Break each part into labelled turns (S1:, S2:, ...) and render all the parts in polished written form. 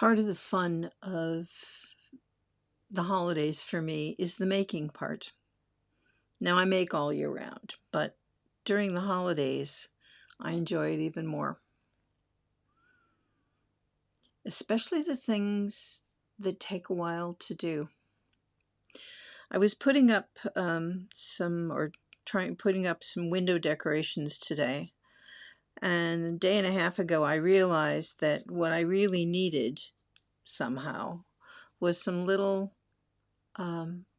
S1: Part of the fun of the holidays for me is the making part. Now, I make all year round, but during the holidays, I enjoy it even more. Especially the things that take a while to do. I was putting up putting up some window decorations today, and a day and a half ago, I realized that what I really needed somehow was some little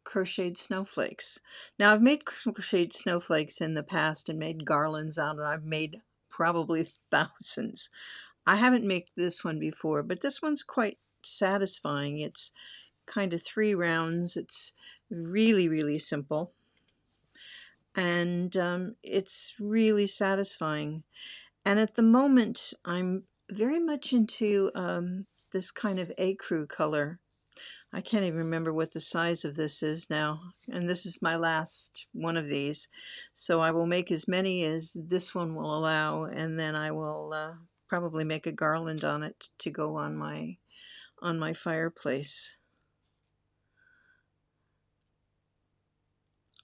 S1: crocheted snowflakes. Now, I've made crocheted snowflakes in the past and made garlands out of them. I've made probably thousands. I haven't made this one before, but this one's quite satisfying. It's kind of 3 rounds. It's really, really simple. And it's really satisfying. And at the moment, I'm very much into this kind of ecru color. I can't even remember what the size of this is now, and this is my last one of these. So I will make as many as this one will allow, and then I will probably make a garland on it to go on my fireplace.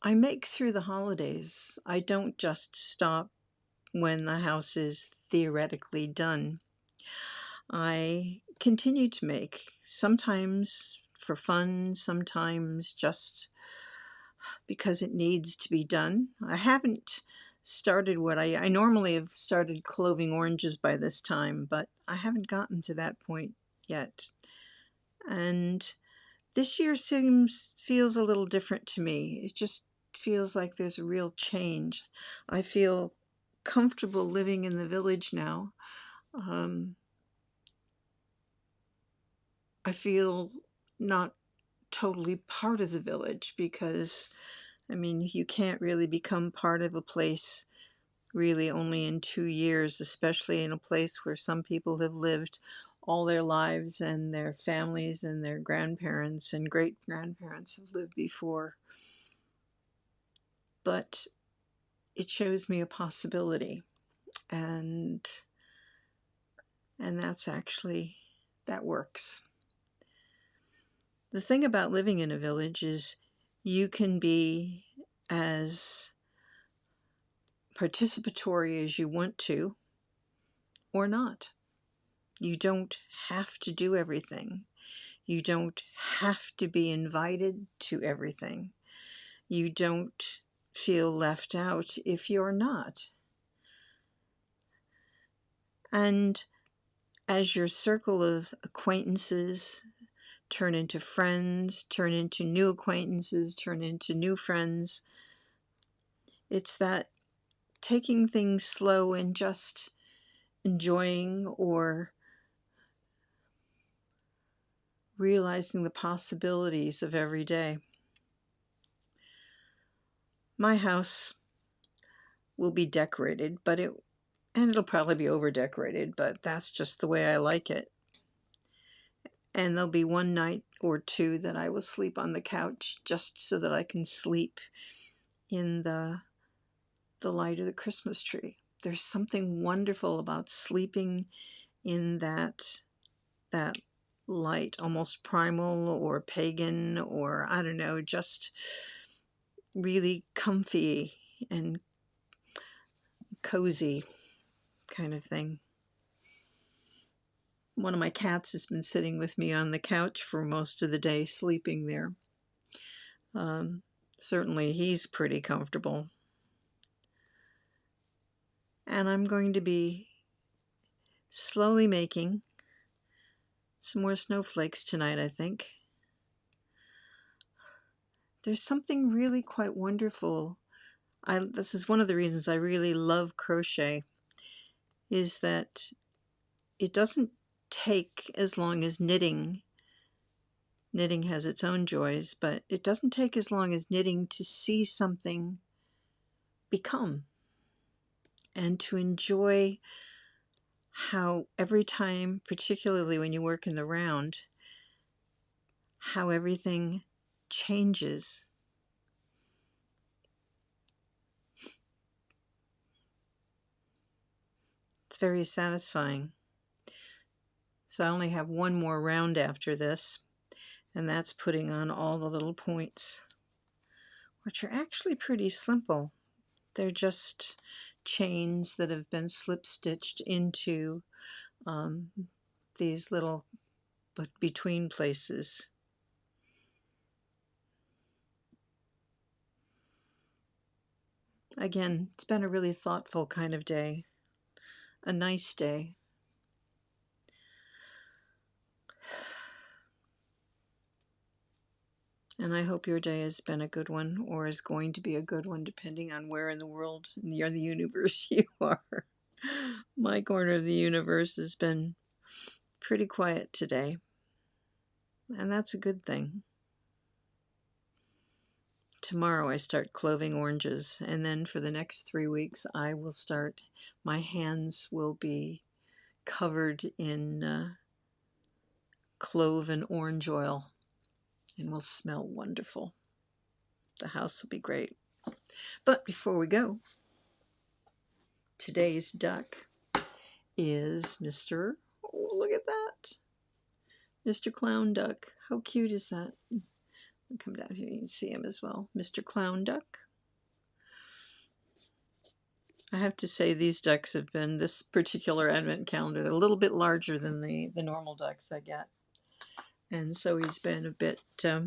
S1: I make through the holidays. I don't just stop when the house is theoretically done. I continue to make, sometimes for fun, sometimes just because it needs to be done. I haven't started what I normally have started cloving oranges by this time, but I haven't gotten to that point yet. And this year feels a little different to me. It just feels like there's a real change. I feel comfortable living in the village now. I feel not totally part of the village because, I mean, you can't really become part of a place really only in 2 years, especially in a place where some people have lived all their lives and their families and their grandparents and great grandparents have lived before. But it shows me a possibility, and that's actually, that works. The thing about living in a village is you can be as participatory as you want to or not. You don't have to do everything. You don't have to be invited to everything. You don't feel left out if you're not. And as your circle of acquaintances turn into friends, turn into new acquaintances, turn into new friends, it's that taking things slow and just enjoying or realizing the possibilities of every day. My house will be decorated, and it'll probably be over decorated, but that's just the way I like it. And there'll be one night or two that I will sleep on the couch just so that I can sleep in the light of the Christmas tree. There's something wonderful about sleeping in that light, almost primal or pagan, or I don't know, just really comfy and cozy kind of thing. One of my cats has been sitting with me on the couch for most of the day, sleeping there. Certainly he's pretty comfortable. And I'm going to be slowly making some more snowflakes tonight, I think. There's something really quite wonderful. This is one of the reasons I really love crochet, is that it doesn't take as long as knitting. Knitting has its own joys, but it doesn't take as long as knitting to see something become and to enjoy how every time, particularly when you work in the round, how everything changes. It's very satisfying. So I only have one more round after this, and that's putting on all the little points, which are actually pretty simple. They're just chains that have been slip stitched into these little between places. Again, it's been a really thoughtful kind of day, a nice day. And I hope your day has been a good one, or is going to be a good one, depending on where in the world, near the universe you are. My corner of the universe has been pretty quiet today, and that's a good thing. Tomorrow I start cloving oranges, and then for the next 3 weeks I will start, my hands will be covered in clove and orange oil, and will smell wonderful. The house will be great. But before we go, today's duck is Mr. Oh, look at that. Mr. Clown Duck. How cute is that? I'll come down here, you can see him as well. Mr. Clown Duck. I have to say these ducks have been, this particular advent calendar, they're a little bit larger than the normal ducks I get. And so he's been a bit, I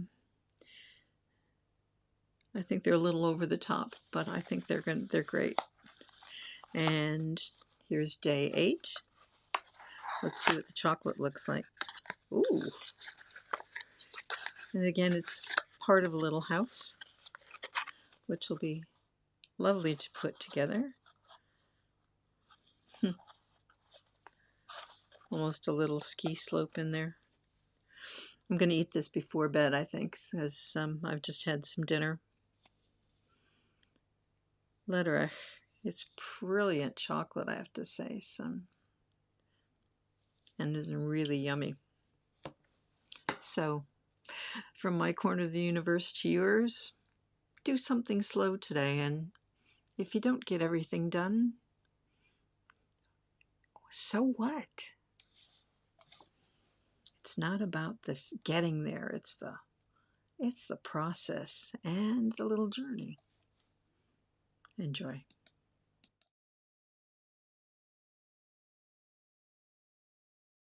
S1: think they're a little over the top, but I think they're great. And here's day 8. Let's see what the chocolate looks like. Ooh. And again, it's part of a little house, which will be lovely to put together. Almost a little ski slope in there. I'm going to eat this before bed, I think, because I've just had some dinner. Letterich. It's brilliant chocolate, I have to say. And is really yummy. So, from my corner of the universe to yours, do something slow today, and if you don't get everything done, so what? It's not about the getting there, it's the process and the little journey. Enjoy.